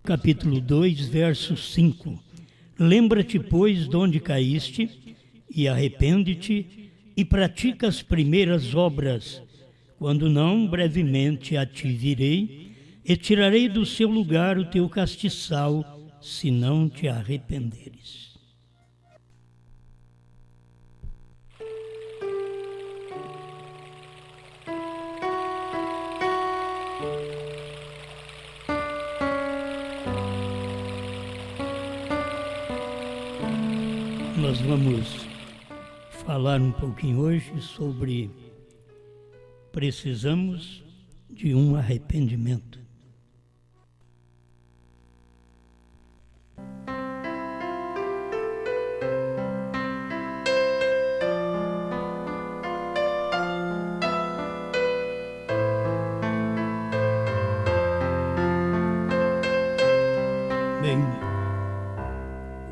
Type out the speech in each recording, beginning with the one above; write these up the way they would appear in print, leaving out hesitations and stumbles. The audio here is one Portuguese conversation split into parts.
capítulo 2, verso 5. Lembra-te, pois, de onde caíste, e arrepende-te, e pratica as primeiras obras. Quando não, brevemente a ti virei, e tirarei do seu lugar o teu castiçal, se não te arrependeres. Nós vamos falar um pouquinho hoje sobre precisamos de um arrependimento. Bem,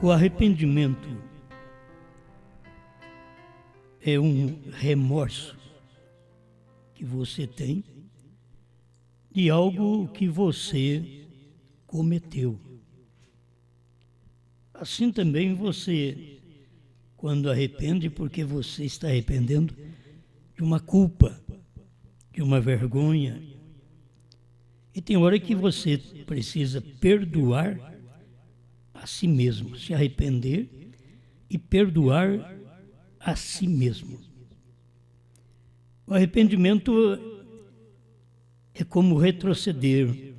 o arrependimento é um remorso que você tem de algo que você cometeu. Assim também você, quando arrepende, porque você está arrependendo de uma culpa, de uma vergonha. E tem hora que você precisa perdoar a si mesmo, se arrepender e perdoar a si mesmo. O arrependimento é como retroceder.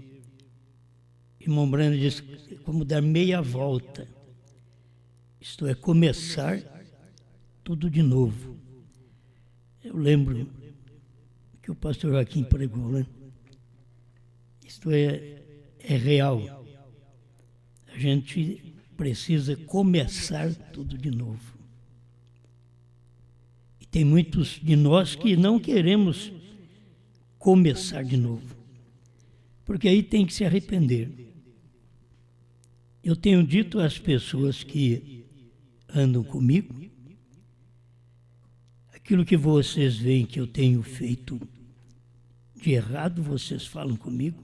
Irmão Brando diz, é como dar meia volta. Isto é, começar tudo de novo. Eu lembro que o pastor Joaquim pregou, né? Isto é real. A gente precisa começar tudo de novo. Tem muitos de nós que não queremos começar de novo, porque aí tem que se arrepender. Eu tenho dito às pessoas que andam comigo, aquilo que vocês veem que eu tenho feito de errado, vocês falam comigo,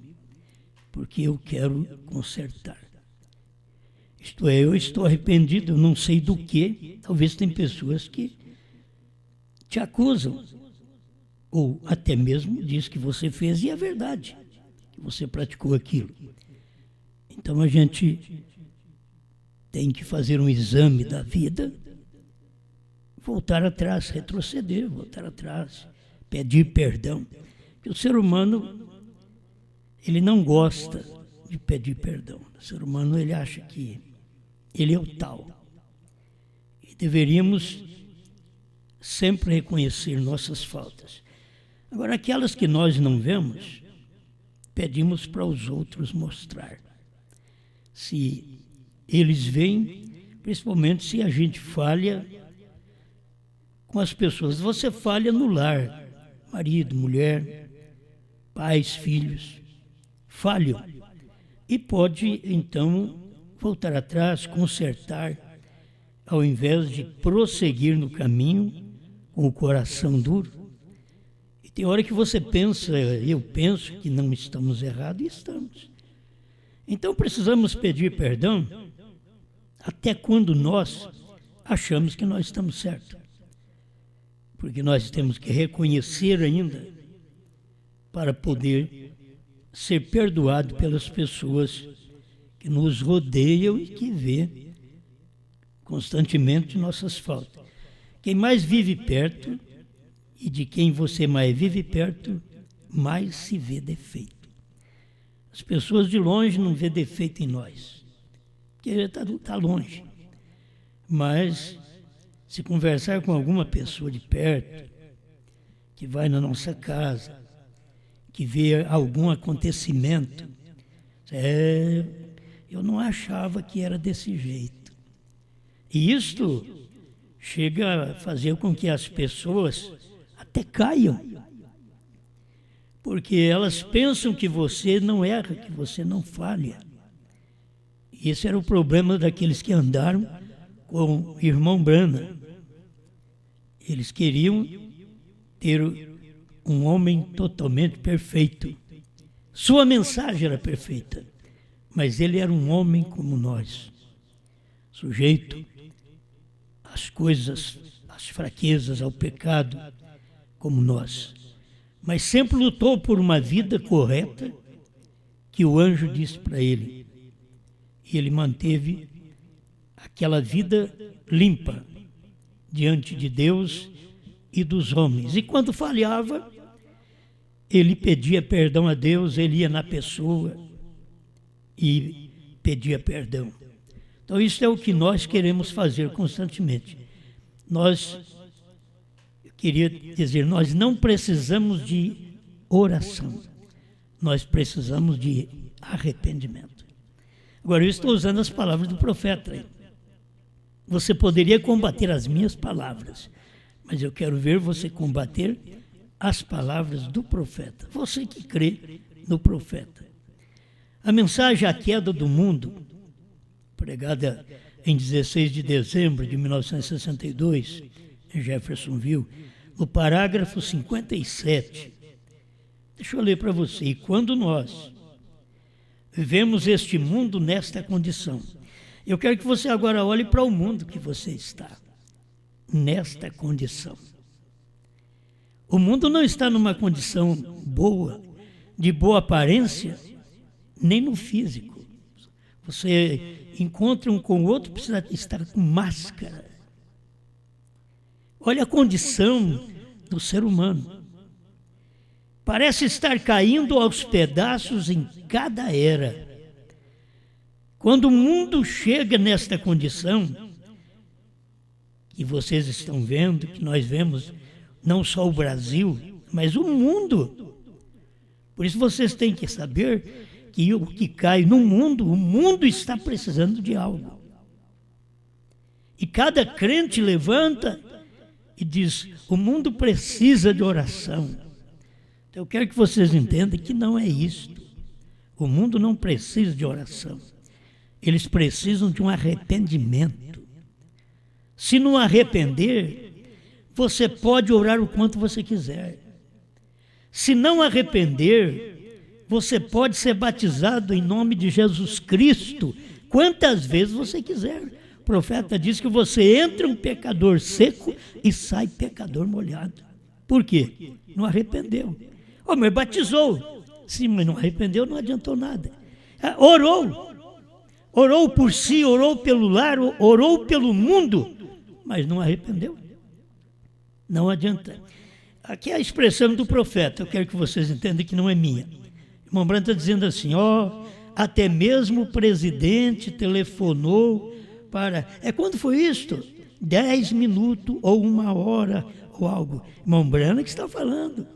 porque eu quero consertar. Isto é, eu estou arrependido, eu não sei do que. Talvez tem pessoas que te acusam, ou até mesmo diz que você fez, e é verdade, que você praticou aquilo. Então a gente tem que fazer um exame da vida, voltar atrás, retroceder, voltar atrás, pedir perdão. Porque o ser humano, ele não gosta de pedir perdão. O ser humano, ele acha que ele é o tal. E deveríamos sempre reconhecer nossas faltas. Agora, aquelas que nós não vemos, pedimos para os outros mostrar. Se eles veem, principalmente se a gente falha com as pessoas. Você falha no lar, marido, mulher, pais, filhos, falham. E pode, então, voltar atrás, consertar, ao invés de prosseguir no caminho com o coração duro. E tem hora que você pensa, eu penso que não estamos errados, e estamos. Então precisamos pedir perdão até quando nós achamos que nós estamos certos. Porque nós temos que reconhecer ainda para poder ser perdoado pelas pessoas que nos rodeiam e que vê constantemente nossas faltas. Quem mais vive perto, e de quem você mais vive perto, mais se vê defeito. As pessoas de longe não vê defeito em nós, porque está longe. Mas se conversar com alguma pessoa de perto, que vai na nossa casa, que vê algum acontecimento, eu não achava que era desse jeito. E isto chega a fazer com que as pessoas até caiam, porque elas pensam que você não erra, que você não falha. E esse era o problema daqueles que andaram com o irmão Branham. Eles queriam ter um homem totalmente perfeito. Sua mensagem era perfeita, mas ele era um homem como nós, sujeito às coisas, às fraquezas, ao pecado, como nós. Mas sempre lutou por uma vida correta, que o anjo disse para ele. E ele manteve aquela vida limpa diante de Deus e dos homens. E quando falhava, ele pedia perdão a Deus, ele ia na pessoa e pedia perdão. Então isso é o que nós queremos fazer constantemente. Nós não precisamos de oração, nós precisamos de arrependimento. Agora, eu estou usando as palavras do profeta. Você poderia combater as minhas palavras, mas eu quero ver você combater as palavras do profeta. Você que crê no profeta. A mensagem A Queda do Mundo, pregada em 16 de dezembro de 1962, em Jeffersonville, no parágrafo 57. Deixa eu ler para você. E quando nós vivemos este mundo nesta condição, eu quero que você agora olhe para o mundo que você está, nesta condição. O mundo não está numa condição boa, de boa aparência, nem no físico. Você encontra um com o outro, precisa estar com máscara. Olha a condição do ser humano. Parece estar caindo aos pedaços em cada era. Quando o mundo chega nesta condição, que vocês estão vendo, que nós vemos, não só o Brasil, mas o mundo. Por isso vocês têm que saber que o que cai no mundo, o mundo está precisando de algo. E cada crente levanta e diz, o mundo precisa de oração. Então eu quero que vocês entendam que não é isto. O mundo não precisa de oração. Eles precisam de um arrependimento. Se não arrepender, você pode orar o quanto você quiser. Se não arrepender, você pode ser batizado em nome de Jesus Cristo quantas vezes você quiser. O profeta diz que você entra um pecador seco e sai pecador molhado. Por quê? Não arrependeu. Oh, mas batizou. Sim, mas não arrependeu, não adiantou nada. Orou por si, orou pelo lar, orou pelo mundo, mas não arrependeu. Não adianta. Aqui é a expressão do profeta, eu quero que vocês entendam que não é minha. O irmão Branco está dizendo assim, até mesmo o presidente telefonou para... Quando foi isto? 10 minutos ou 1 hora ou algo. Irmão Branco que está falando.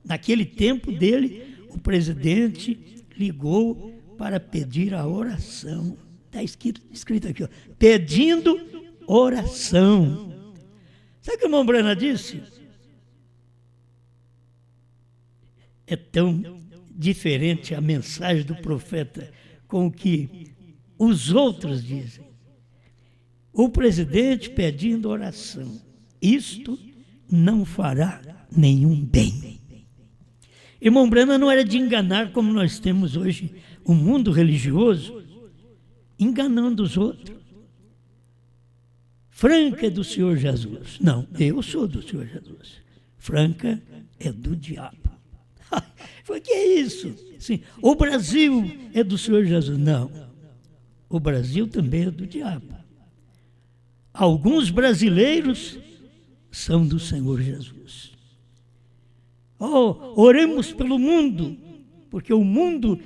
Naquele tempo dele, o presidente ligou para pedir a oração. Está escrito aqui, pedindo oração. Sabe o que o irmão Brana disse? É tão diferente a mensagem do profeta com o que os outros dizem. O presidente pedindo oração. Isto não fará nenhum bem. Irmão Brana não era de enganar como nós temos hoje o mundo religioso, enganando os outros. Franca é do Senhor Jesus. Não, eu sou do Senhor Jesus. Franca é do diabo. O que é isso? Sim, o Brasil é do Senhor Jesus. Não, o Brasil também é do diabo. Alguns brasileiros são do Senhor Jesus. Oremos pelo mundo, porque o mundo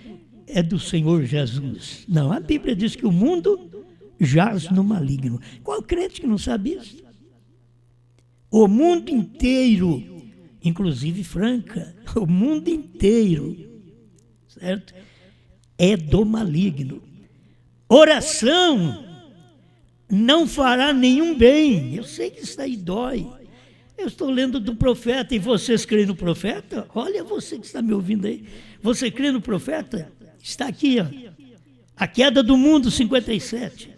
é do Senhor Jesus. Não, a Bíblia diz que o mundo jaz no maligno. Qual crente que não sabe isso? O mundo inteiro, inclusive Franca, o mundo inteiro, certo? É do maligno. Oração não fará nenhum bem. Eu sei que isso aí dói. Eu estou lendo do profeta e vocês creem no profeta? Olha você que está me ouvindo aí. Você crê no profeta? Está aqui, A Queda do Mundo, 57.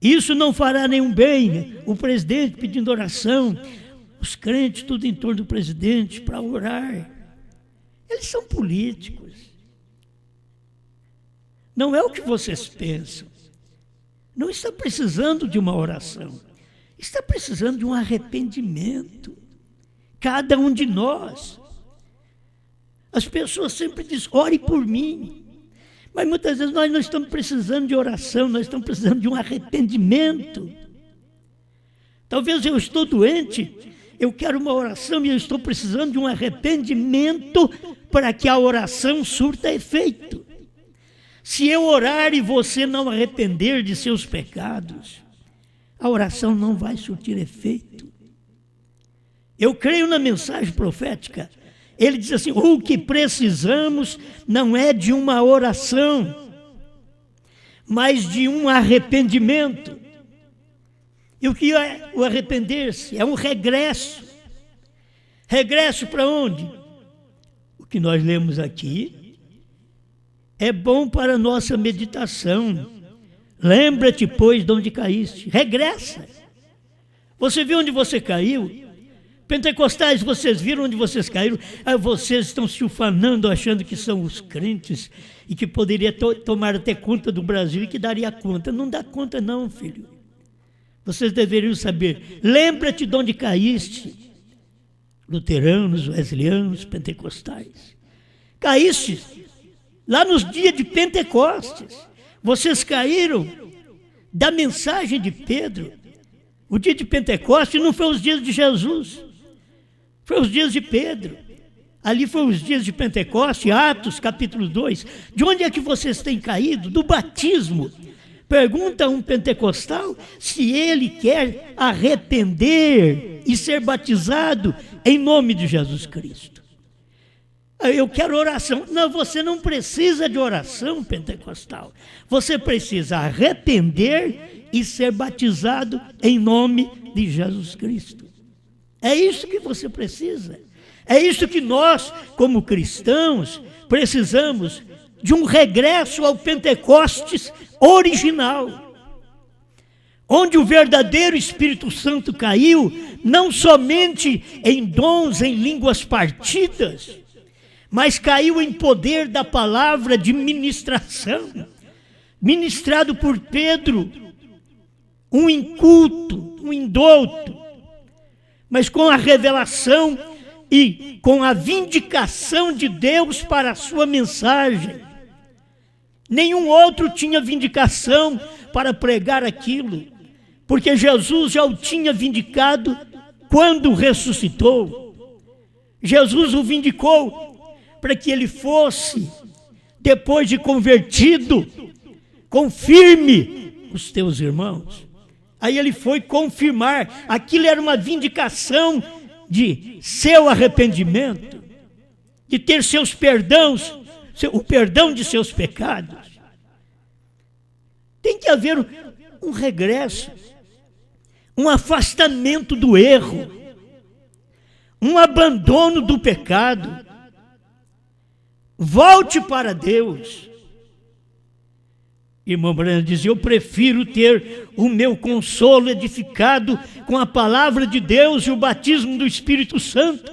Isso não fará nenhum bem. O presidente pedindo oração, os crentes tudo em torno do presidente para orar. Eles são políticos. Não é o que vocês pensam. Não está precisando de uma oração. Está precisando de um arrependimento. Cada um de nós. As pessoas sempre dizem, ore por mim. Mas muitas vezes nós não estamos precisando de oração, nós estamos precisando de um arrependimento. Talvez eu estou doente, eu quero uma oração e eu estou precisando de um arrependimento para que a oração surta efeito. Se eu orar e você não arrepender de seus pecados, a oração não vai surtir efeito. Eu creio na mensagem profética. Ele diz assim, o que precisamos não é de uma oração, mas de um arrependimento. E o que é o arrepender-se? É um regresso. Regresso para onde? O que nós lemos aqui é bom para a nossa meditação. Lembra-te, pois, de onde caíste. Regressa. Você viu onde você caiu? Pentecostais, vocês viram onde vocês caíram? Vocês estão se ufanando, achando que são os crentes e que poderia tomar até conta do Brasil e que daria conta. Não dá conta não, filho. Vocês deveriam saber. Lembra-te de onde caíste. Luteranos, wesleyanos, pentecostais. Caíste lá nos dias de Pentecostes. Vocês caíram da mensagem de Pedro. O dia de Pentecostes não foi os dias de Jesus. Foi os dias de Pedro. Ali foi os dias de Pentecostes, Atos capítulo 2. De onde é que vocês têm caído? Do batismo. Pergunta a um pentecostal se ele quer arrepender e ser batizado em nome de Jesus Cristo. Eu quero oração. Não, você não precisa de oração pentecostal. Você precisa arrepender e ser batizado em nome de Jesus Cristo. É isso que você precisa. É isso que nós, como cristãos, precisamos de um regresso ao Pentecostes original, onde o verdadeiro Espírito Santo caiu, não somente em dons, em línguas partidas, mas caiu em poder da palavra de ministração, ministrado por Pedro, um inculto, um indouto, mas com a revelação e com a vindicação de Deus para a sua mensagem. Nenhum outro tinha vindicação para pregar aquilo, porque Jesus já o tinha vindicado quando ressuscitou. Jesus o vindicou para que ele fosse, depois de convertido, confirme os teus irmãos. Aí ele foi confirmar, aquilo era uma vindicação de seu arrependimento, de ter seus perdões, o perdão de seus pecados. Tem que haver um regresso, um afastamento do erro, um abandono do pecado. Volte para Deus. Irmão Branham diz, eu prefiro ter o meu consolo edificado com a palavra de Deus e o batismo do Espírito Santo.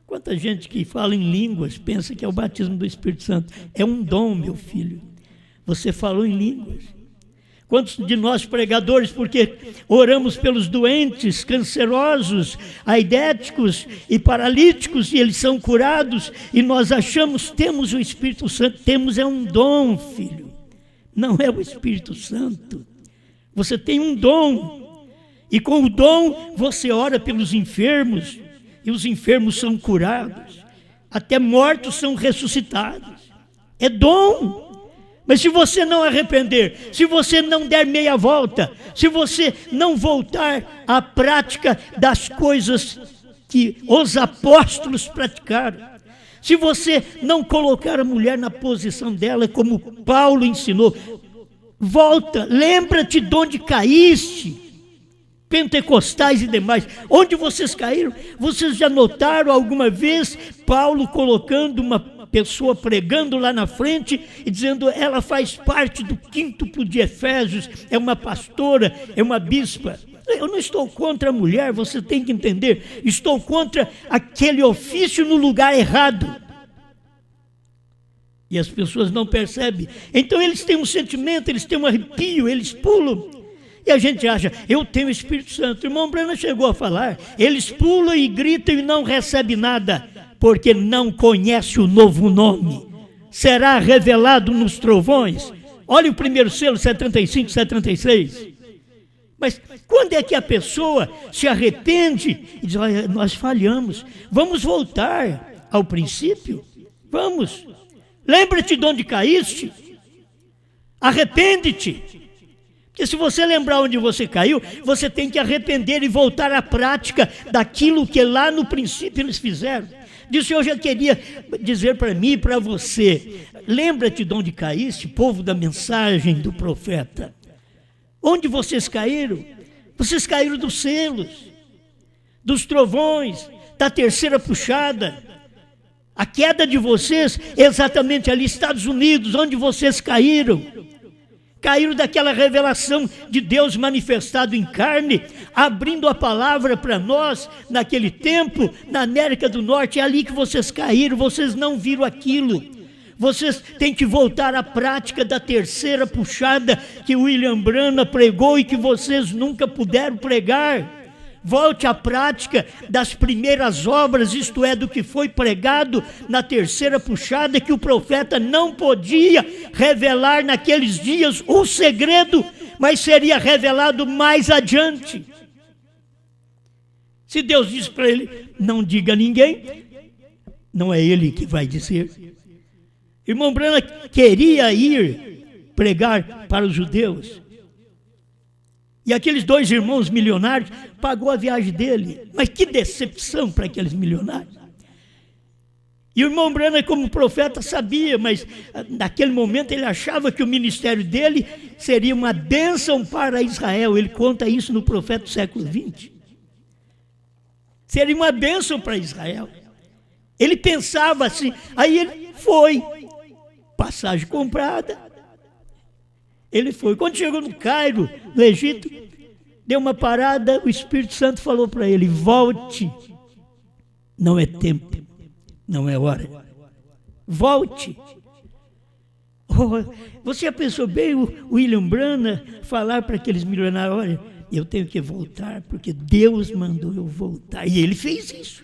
Quanta gente que fala em línguas pensa que é o batismo do Espírito Santo. É um dom, meu filho. Você falou em línguas. Quantos de nós pregadores, porque oramos pelos doentes, cancerosos, aidéticos e paralíticos, e eles são curados, e nós achamos, temos o Espírito Santo, temos é um dom, filho. Não é o Espírito Santo. Você tem um dom. E com o dom você ora pelos enfermos. E os enfermos são curados. Até mortos são ressuscitados. É dom. Mas se você não arrepender, se você não der meia volta, se você não voltar à prática das coisas que os apóstolos praticaram, se você não colocar a mulher na posição dela, como Paulo ensinou, volta, lembra-te de onde caíste, pentecostais e demais, onde vocês caíram. Vocês já notaram alguma vez Paulo colocando uma pessoa pregando lá na frente e dizendo, ela faz parte do quíntuplo de Efésios, é uma pastora, é uma bispa? Eu não estou contra a mulher, você tem que entender. Estou contra aquele ofício no lugar errado. E as pessoas não percebem. Então eles têm um sentimento, eles têm um arrepio, eles pulam. E a gente acha, eu tenho o Espírito Santo. O irmão Brana chegou a falar, eles pulam e gritam e não recebem nada, porque não conhece o novo nome. Será revelado nos trovões. Olha o primeiro selo, 75, 76. Mas quando é que a pessoa se arrepende e diz, olha, nós falhamos, vamos voltar ao princípio? Vamos. Lembra-te de onde caíste. Arrepende-te. Porque se você lembrar onde você caiu, você tem que arrepender e voltar à prática daquilo que lá no princípio eles fizeram. Disso eu já queria dizer para mim e para você. Lembra-te de onde caíste, povo da mensagem do profeta. Onde vocês caíram? Vocês caíram dos selos, dos trovões, da terceira puxada. A queda de vocês é exatamente ali, Estados Unidos, onde vocês caíram. Caíram daquela revelação de Deus manifestado em carne, abrindo a palavra para nós, naquele tempo, na América do Norte. É ali que vocês caíram, vocês não viram aquilo. Vocês têm que voltar à prática da terceira puxada que William Branham pregou e que vocês nunca puderam pregar. Volte à prática das primeiras obras, isto é, do que foi pregado na terceira puxada, que o profeta não podia revelar naqueles dias o segredo, mas seria revelado mais adiante. Se Deus disse para ele, não diga a ninguém, não é ele que vai dizer. Irmão Branham queria ir pregar para os judeus. E aqueles dois irmãos milionários pagou a viagem dele. Mas que decepção para aqueles milionários. E o irmão Branham, como profeta, sabia, mas naquele momento ele achava que o ministério dele seria uma bênção para Israel. Ele conta isso no Profeta do século XX. Seria uma bênção para Israel. Ele pensava assim, aí ele foi, passagem comprada. Ele foi. Quando chegou no Cairo, no Egito, deu uma parada, o Espírito Santo falou para ele, volte. Não é tempo, não é hora. Volte. Oh, você já pensou bem o William Branham falar para aqueles milionários, olha, eu tenho que voltar porque Deus mandou eu voltar. E ele fez isso.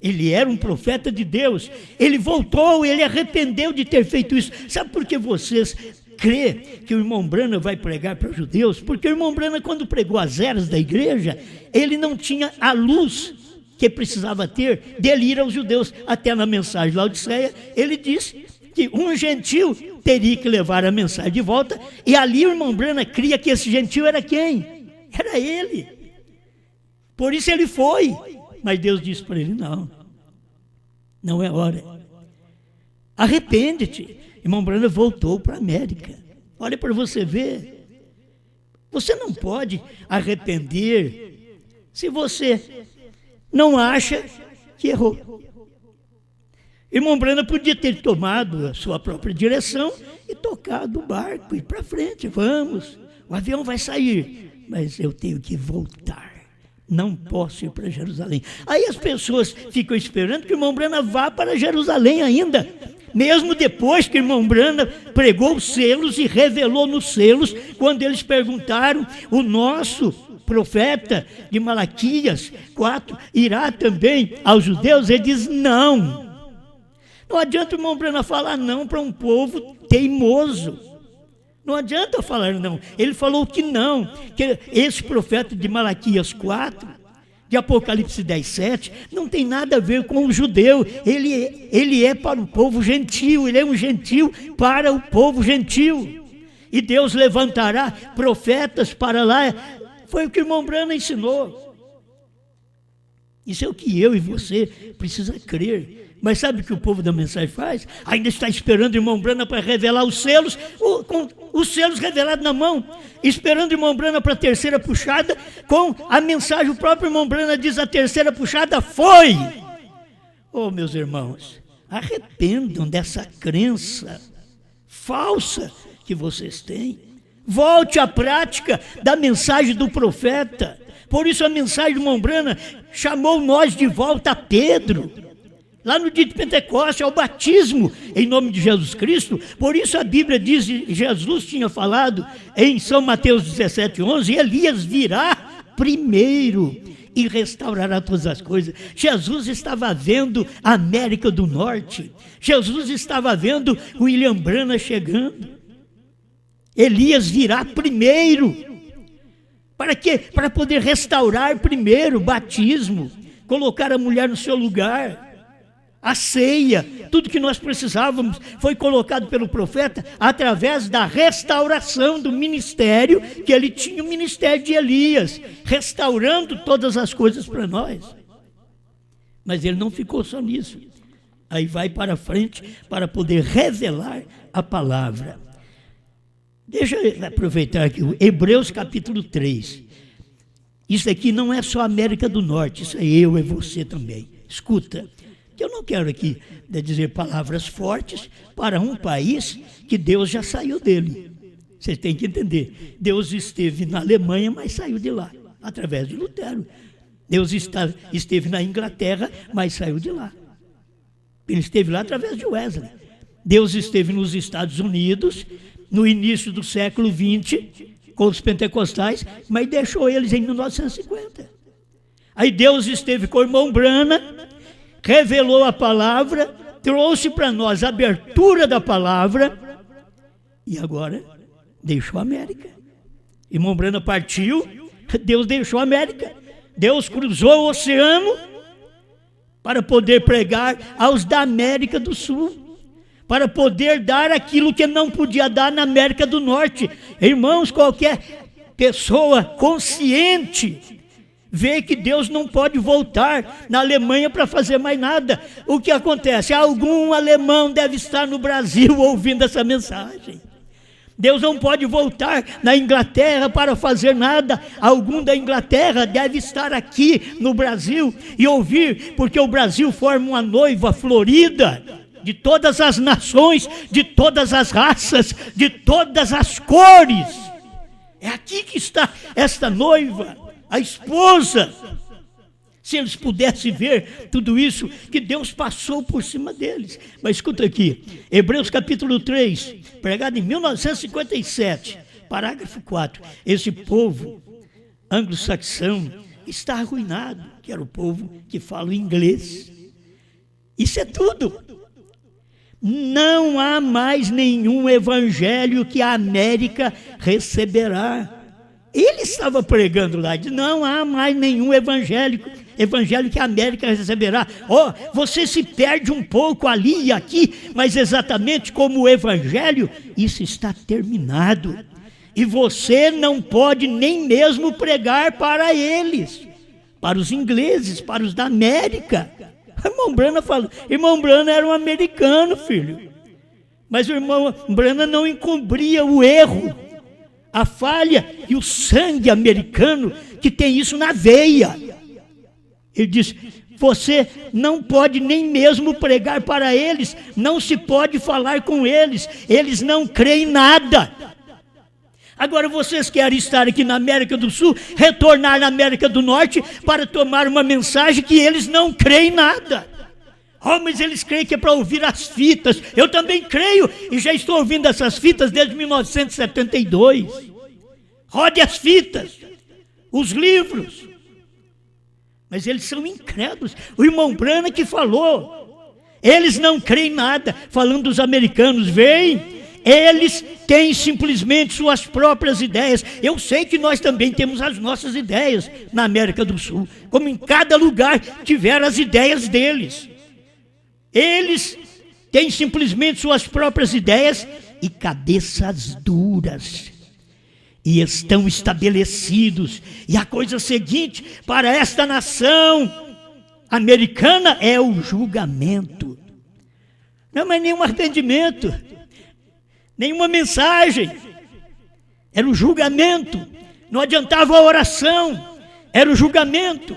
Ele era um profeta de Deus. Ele voltou, ele arrependeu de ter feito isso. Sabe por que vocês crê que o irmão Branham vai pregar para os judeus? Porque o irmão Branham, quando pregou as eras da igreja, ele não tinha a luz que precisava ter dele ir aos judeus. Até na mensagem de Laodiceia, ele disse que um gentil teria que levar a mensagem de volta, e ali o irmão Branham cria que esse gentil era quem? Era ele. Por isso ele foi. Mas Deus disse para ele, não é hora. Arrepende-te. Irmão Branham voltou para a América. Olha para você ver. Você não pode arrepender se você não acha que errou. Irmão Branham podia ter tomado a sua própria direção e tocado o barco, ir para frente, vamos, o avião vai sair, mas eu tenho que voltar. Não posso ir para Jerusalém. Aí as pessoas ficam esperando que o irmão Branham vá para Jerusalém ainda. Mesmo depois que o irmão Branham pregou os selos e revelou nos selos, quando eles perguntaram, o nosso profeta de Malaquias 4 irá também aos judeus? Ele diz não. Não adianta o irmão Branham falar não para um povo teimoso. Não adianta falar não. Ele falou que não, que esse profeta de Malaquias 4, de Apocalipse 10, 7, não tem nada a ver com o judeu. Ele é para o povo gentil, ele é um gentil para o povo gentil. E Deus levantará profetas para lá. Foi o que o irmão Branham ensinou. Isso é o que eu e você precisa crer. Mas sabe o que o povo da mensagem faz? Ainda está esperando o irmão Branham para revelar os selos, com os selos revelados na mão, esperando o irmão Branham para a terceira puxada, com a mensagem. O próprio irmão Branham diz, a terceira puxada foi. Oh, meus irmãos, arrependam dessa crença falsa que vocês têm. Volte à prática da mensagem do profeta. Por isso a mensagem do irmão Branham chamou nós de volta a Pedro. Lá no dia de Pentecostes, é o batismo em nome de Jesus Cristo. Por isso a Bíblia diz, Jesus tinha falado em São Mateus 17:11, Elias virá primeiro e restaurará todas as coisas. Jesus estava vendo a América do Norte. Jesus estava vendo William Branham chegando. Elias virá primeiro. Para quê? Para poder restaurar primeiro o batismo, colocar a mulher no seu lugar. A ceia, tudo que nós precisávamos foi colocado pelo profeta através da restauração do ministério, que ele tinha o ministério de Elias, restaurando todas as coisas para nós. Mas ele não ficou só nisso. Aí vai para frente para poder revelar a palavra. Deixa eu aproveitar aqui, Hebreus capítulo 3. Isso aqui não é só a América do Norte, isso é eu, é você também. Escuta. Eu não quero aqui dizer palavras fortes para um país que Deus já saiu dele. Vocês têm que entender. Deus esteve na Alemanha, mas saiu de lá, através de Lutero. Deus esteve na Inglaterra, mas saiu de lá. Ele esteve lá através de Wesley. Deus esteve nos Estados Unidos, no início do século XX, com os pentecostais, mas deixou eles em 1950. Aí Deus esteve com o irmão Branham, revelou a palavra, trouxe para nós a abertura da palavra e agora deixou a América. Irmão Branham partiu, Deus deixou a América. Deus cruzou o oceano para poder pregar aos da América do Sul, para poder dar aquilo que não podia dar na América do Norte. Irmãos, qualquer pessoa consciente vê que Deus não pode voltar na Alemanha para fazer mais nada. O que acontece? Algum alemão deve estar no Brasil ouvindo essa mensagem. Deus não pode voltar na Inglaterra para fazer nada. Algum da Inglaterra deve estar aqui no Brasil e ouvir, porque o Brasil forma uma noiva florida de todas as nações, de todas as raças, de todas as cores. É aqui que está esta noiva, a esposa. Se eles pudessem ver tudo isso que Deus passou por cima deles. Mas escuta aqui, Hebreus capítulo 3, pregado em 1957, parágrafo 4. Esse povo anglo-saxão está arruinado, que era o povo que fala inglês. Isso é tudo. Não há mais nenhum evangelho que a América receberá. Ele estava pregando lá, diz, não há mais nenhum evangelho que a América receberá. Você se perde um pouco ali e aqui, mas exatamente como o evangelho, isso está terminado. E você não pode nem mesmo pregar para eles, para os ingleses, para os da América. O irmão Branham falou, irmão Branham era um americano, filho. Mas o irmão Branham não encobria o erro, a falha e o sangue americano que tem isso na veia. Ele diz, você não pode nem mesmo pregar para eles, não se pode falar com eles, eles não creem nada. Agora vocês querem estar aqui na América do Sul, retornar na América do Norte para tomar uma mensagem que eles não creem nada. Mas eles creem que é para ouvir as fitas. Eu também creio e já estou ouvindo essas fitas desde 1972. Rode as fitas, os livros. Mas eles são incrédulos. O irmão Branham que falou. Eles não creem nada. Falando dos americanos, veem. Eles têm simplesmente suas próprias ideias. Eu sei que nós também temos as nossas ideias na América do Sul. Como em cada lugar tiveram as ideias deles. Eles têm simplesmente suas próprias ideias e cabeças duras. E estão estabelecidos. E a coisa seguinte para esta nação americana é o julgamento. Não é mais nenhum arrependimento, nenhuma mensagem. Era o julgamento. Não adiantava a oração, era o julgamento.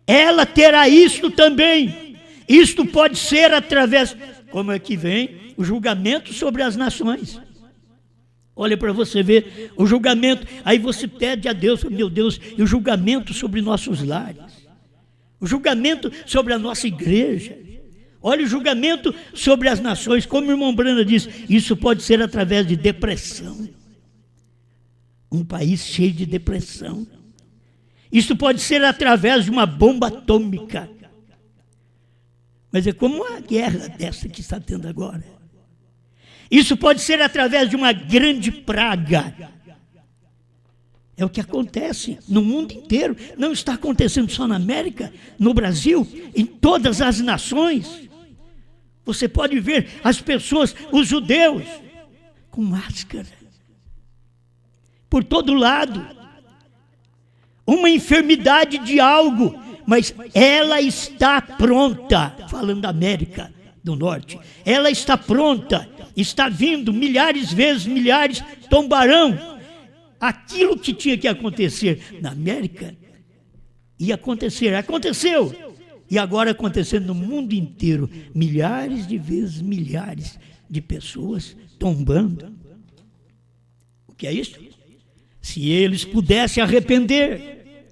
Ela terá isto também. Isto pode ser através, como é que vem o julgamento sobre as nações. Olha para você ver o julgamento. Aí você pede a Deus, meu Deus, e o julgamento sobre nossos lares. O julgamento sobre a nossa igreja. Olha o julgamento sobre as nações, como o irmão Brana diz, isso pode ser através de depressão. Um país cheio de depressão. Isso pode ser através de uma bomba atômica. Mas é como uma guerra dessa que está tendo agora. Isso pode ser através de uma grande praga. É o que acontece no mundo inteiro. Não está acontecendo só na América, no Brasil, em todas as nações. Você pode ver as pessoas, os judeus, com máscara. Por todo lado. Uma enfermidade de algo, mas ela está pronta. Falando da América do Norte. Ela está pronta. Está vindo, milhares vezes, milhares tombarão. Aquilo que tinha que acontecer na América ia acontecer, aconteceu. E agora acontecendo no mundo inteiro, milhares de vezes, milhares de pessoas tombando. O que é isso? Se eles pudessem arrepender,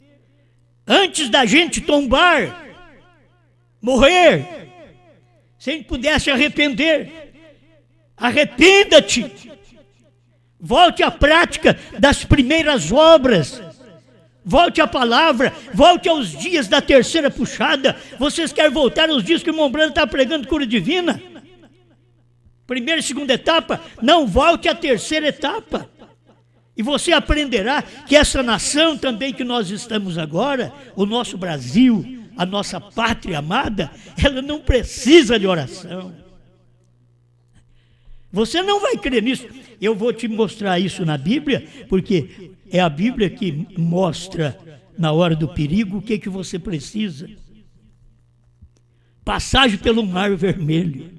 antes da gente tombar, morrer, se a gente pudesse arrepender, arrependa-te. Volte à prática das primeiras obras. Volte à palavra. Volte aos dias da terceira puxada. Vocês querem voltar aos dias que o irmão Brana está pregando cura divina? Primeira e segunda etapa. Não, volte à terceira etapa. E você aprenderá que essa nação também que nós estamos agora, o nosso Brasil, a nossa pátria amada, ela não precisa de oração. Você não vai crer nisso. Eu vou te mostrar isso na Bíblia, porque é a Bíblia que mostra, na hora do perigo, o que você precisa. Passagem pelo Mar Vermelho.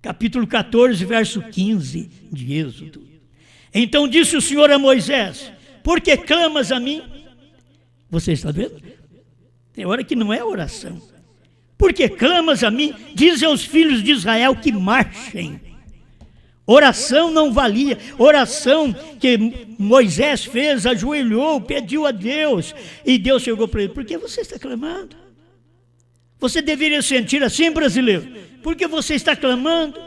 Capítulo 14, verso 15 de Êxodo. Então disse o Senhor a Moisés, por que clamas a mim? Você está vendo? Tem hora que não é oração. Por que clamas a mim? Diz aos filhos de Israel que marchem. Oração não valia. Oração que Moisés fez, ajoelhou, pediu a Deus. E Deus chegou para ele, por que você está clamando? Você deveria sentir assim, brasileiro. Por que você está clamando?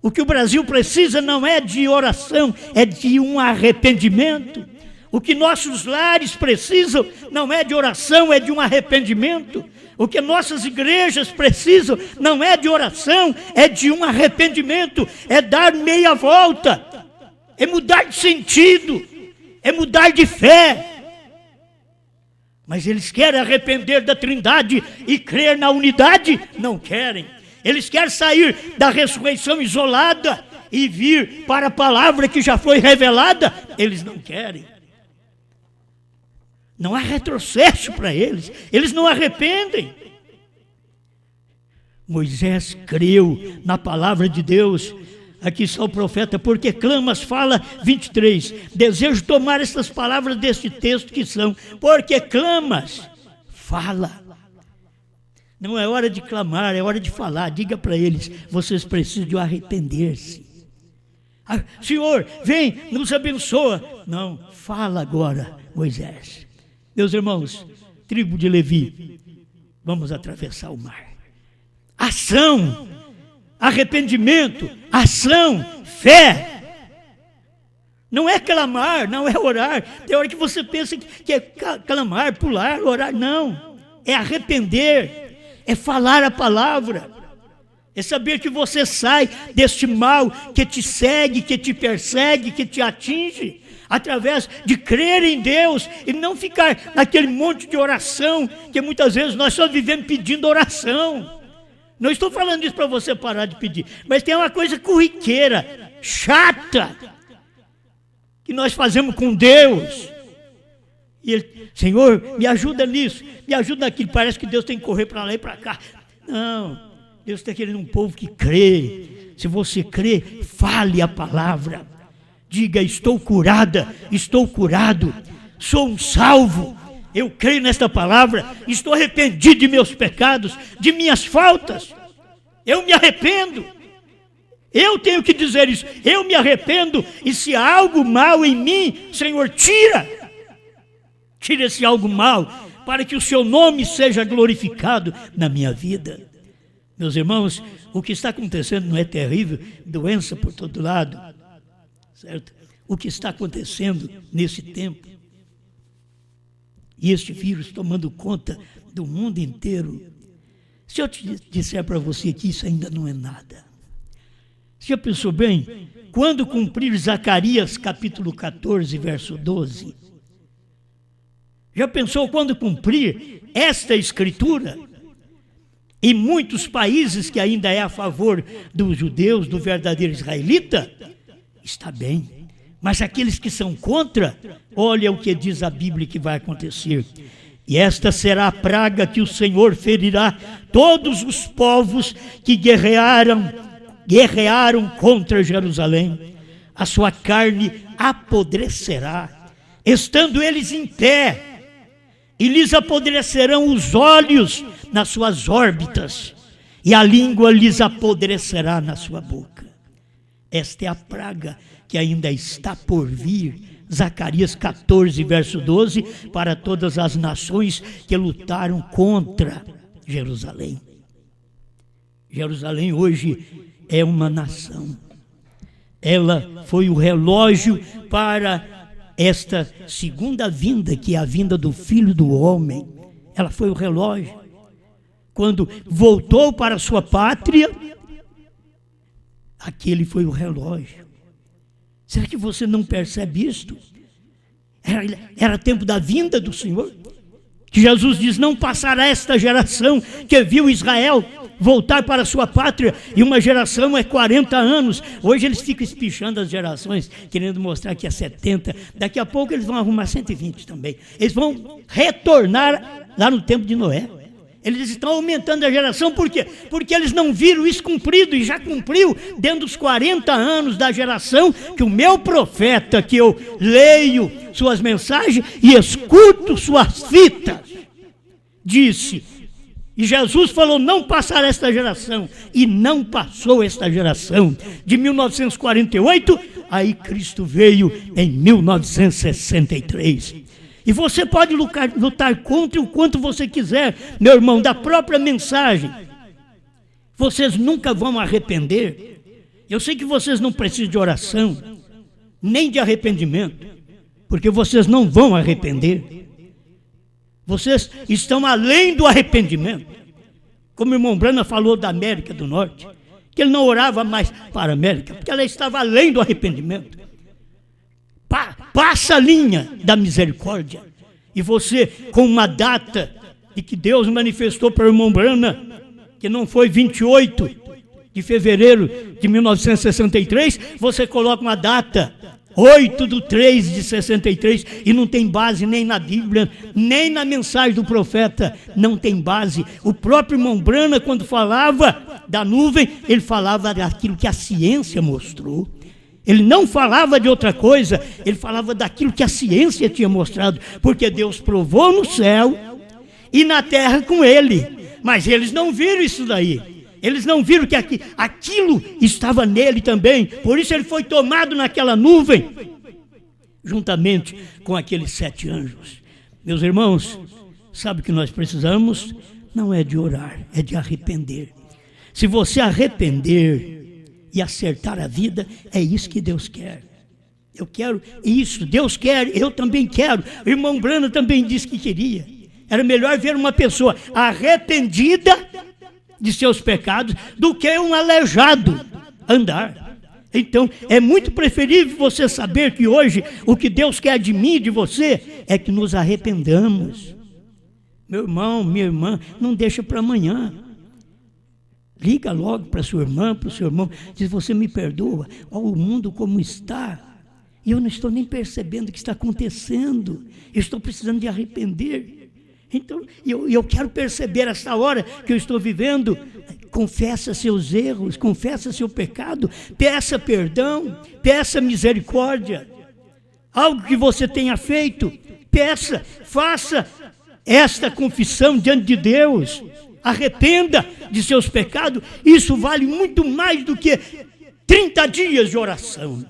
O que o Brasil precisa não é de oração, é de um arrependimento. O que nossos lares precisam não é de oração, é de um arrependimento. O que nossas igrejas precisam não é de oração, é de um arrependimento, é dar meia volta, é mudar de sentido, é mudar de fé. Mas eles querem arrepender da Trindade e crer na unidade? Não querem. Eles querem sair da ressurreição isolada e vir para a palavra que já foi revelada? Eles não querem. Não há retrocesso para eles. Eles não arrependem. Moisés creu na palavra de Deus. Aqui está o profeta, porque clamas, fala 23. Desejo tomar essas palavras deste texto que são, porque clamas, fala. Não é hora de clamar, é hora de falar. Diga para eles, vocês precisam de arrepender-se. Senhor, vem, nos abençoa. Não, fala agora, Moisés. Meus irmãos, tribo de Levi, vamos atravessar o mar. Ação, arrependimento, ação, fé. Não é clamar, não é orar. Tem hora que você pensa que é clamar, pular, orar. Não, é arrepender, é falar a palavra. É saber que você sai deste mal que te segue, que te persegue, que te atinge. Através de crer em Deus e não ficar naquele monte de oração, que muitas vezes nós só vivemos pedindo oração. Não estou falando isso para você parar de pedir, mas tem uma coisa corriqueira, chata, que nós fazemos com Deus. E Ele, Senhor, me ajuda nisso, me ajuda naquilo. Parece que Deus tem que correr para lá e para cá. Não, Deus está querendo um povo que crê. Se você crê, fale a palavra. Diga, estou curada, estou curado, sou um salvo, eu creio nesta palavra, estou arrependido de meus pecados, de minhas faltas, eu me arrependo, eu tenho que dizer isso, eu me arrependo, e se há algo mal em mim, Senhor, tira esse algo mal, para que o seu nome seja glorificado na minha vida. Meus irmãos, o que está acontecendo não é terrível? Doença por todo lado, certo? O que está acontecendo nesse tempo, e este vírus tomando conta do mundo inteiro. Se eu te disser para você que isso ainda não é nada, você já pensou bem? Quando cumprir Zacarias capítulo 14, verso 12, já pensou quando cumprir esta escritura? Em muitos países que ainda é a favor dos judeus, do verdadeiro israelita, está bem. Mas aqueles que são contra, olha o que diz a Bíblia que vai acontecer. E esta será a praga que o Senhor ferirá todos os povos que guerrearam contra Jerusalém. A sua carne apodrecerá, estando eles em pé, e lhes apodrecerão os olhos nas suas órbitas, e a língua lhes apodrecerá na sua boca. Esta é a praga que ainda está por vir. Zacarias 14, verso 12, para todas as nações que lutaram contra Jerusalém. Jerusalém hoje é uma nação. Ela foi o relógio para esta segunda vinda, que é a vinda do Filho do Homem. Ela foi o relógio. Quando voltou para sua pátria, aquele foi o relógio. Será que você não percebe isto? Era tempo da vinda do Senhor. Que Jesus diz, não passará esta geração que viu Israel voltar para a sua pátria, e uma geração é 40 anos. Hoje eles ficam espichando as gerações, querendo mostrar que é 70. Daqui a pouco eles vão arrumar 120 também. Eles vão retornar lá no tempo de Noé. Eles estão aumentando a geração, por quê? Porque eles não viram isso cumprido, e já cumpriu dentro dos 40 anos da geração que o meu profeta, que eu leio suas mensagens e escuto suas fitas, disse. E Jesus falou, não passará esta geração, e não passou esta geração. De 1948, aí Cristo veio em 1963. E você pode lutar contra o quanto você quiser, meu irmão, da própria mensagem. Vocês nunca vão arrepender. Eu sei que vocês não precisam de oração, nem de arrependimento, porque vocês não vão arrepender. Vocês estão além do arrependimento. Como o irmão Brana falou da América do Norte, que ele não orava mais para a América, porque ela estava além do arrependimento. Passa a linha da misericórdia. E você, com uma data de que Deus manifestou para o irmão Brana, que não foi 28 de fevereiro de 1963, você coloca uma data, 8/3/63, e não tem base nem na Bíblia, nem na mensagem do profeta, não tem base. O próprio irmão Brana, quando falava da nuvem, ele falava daquilo que a ciência mostrou. Ele não falava de outra coisa, ele falava daquilo que a ciência tinha mostrado, porque Deus provou no céu e na terra com ele, mas eles não viram isso daí, eles não viram que aquilo estava nele também, por isso ele foi tomado naquela nuvem, juntamente com aqueles 7 anjos. Meus irmãos, sabe o que nós precisamos? Não é de orar, é de arrepender. Se você arrepender e acertar a vida, é isso que Deus quer. Eu quero isso, Deus quer, eu também quero. O irmão Brana também disse que queria. Era melhor ver uma pessoa arrependida de seus pecados do que um aleijado andar. Então, é muito preferível você saber que hoje o que Deus quer de mim e de você é que nos arrependamos. Meu irmão, minha irmã, não deixa para amanhã. Liga logo para sua irmã, para o seu irmão, diz, você me perdoa, olha o mundo como está, e eu não estou nem percebendo o que está acontecendo, eu estou precisando de arrepender. Então, eu quero perceber essa hora que eu estou vivendo. Confessa seus erros, confessa seu pecado, peça perdão, peça misericórdia. Algo que você tenha feito, peça, faça esta confissão diante de Deus. Arrependa de seus pecados, isso vale muito mais do que 30 dias de oração.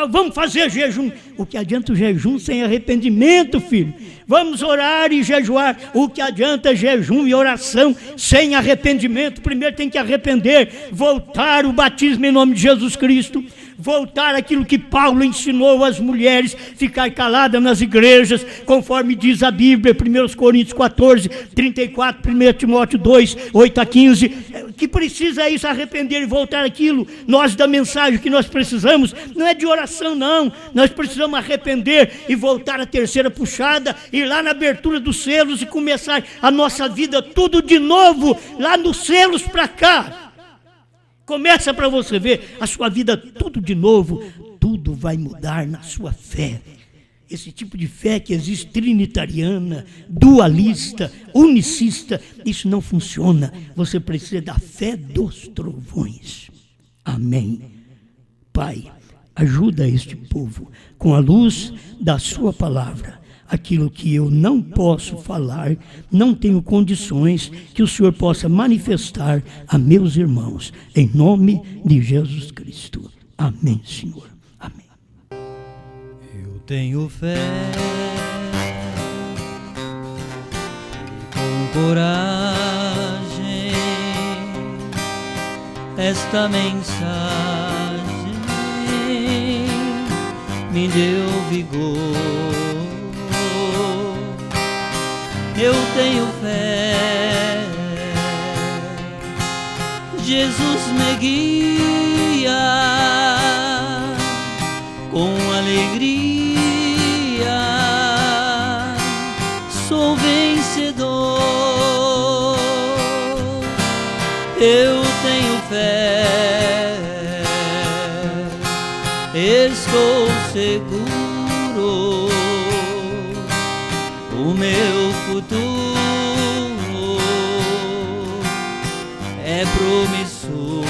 Vamos fazer jejum. O que adianta o jejum sem arrependimento, filho? Vamos orar e jejuar. O que adianta jejum e oração sem arrependimento? Primeiro tem que arrepender, voltar o batismo em nome de Jesus Cristo, voltar aquilo que Paulo ensinou às mulheres, ficar calada nas igrejas, conforme diz a Bíblia, 1 Coríntios 14, 34, 1 Timóteo 2, 8 a 15, que precisa é isso, arrepender e voltar aquilo. Nós da mensagem que nós precisamos, não é de oração não, nós precisamos arrepender e voltar a terceira puxada, ir lá na abertura dos selos e começar a nossa vida tudo de novo, lá nos selos para cá. Começa para você ver a sua vida tudo de novo, tudo vai mudar na sua fé. Esse tipo de fé que existe trinitariana, dualista, unicista, isso não funciona. Você precisa da fé dos trovões. Amém. Pai, ajuda este povo com a luz da sua palavra. Aquilo que eu não posso falar, não tenho condições, que o Senhor possa manifestar a meus irmãos, em nome de Jesus Cristo. Amém, Senhor. Amém. Eu tenho fé, com coragem, esta mensagem me deu vigor. Eu tenho fé, Jesus me guia com alegria, sou vencedor. Eu tenho fé, estou seguro, o meu futuro é promissor.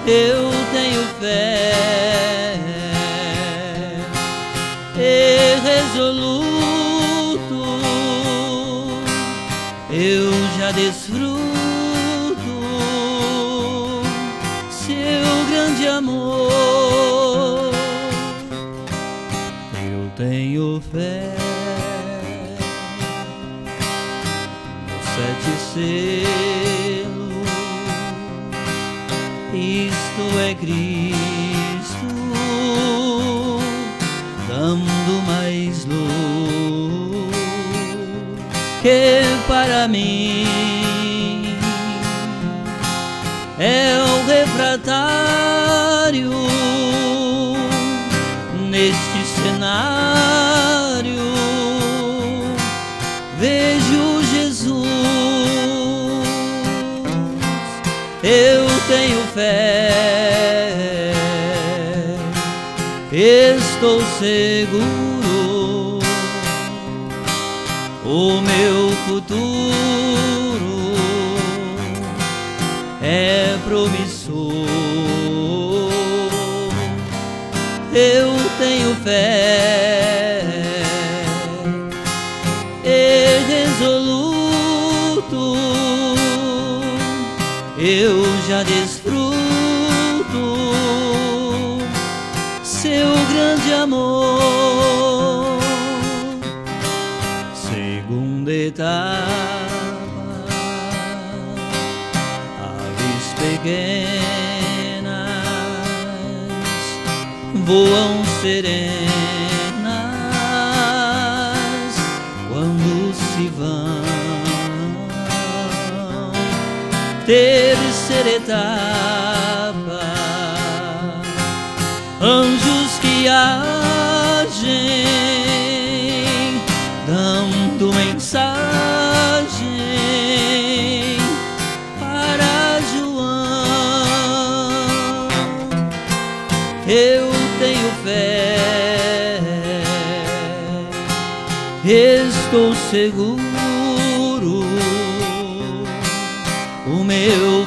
Eu tenho fé e resoluto, eu já desfruto seu grande amor. Eu tenho fé nos 7 selos, isto é Cristo dando mais luz que para mim é o refratário neste cenário. Vejo Jesus, eu tenho fé, estou seguro, o meu futuro é promissor. Eu tenho fé e resoluto, eu já desfruto seu grande amor. Segunda etapa, aves pequenas voam serenas quando se vão. Terceira etapa, anjos que agem, dando mensagem para João. Eu tenho fé, estou seguro, o meu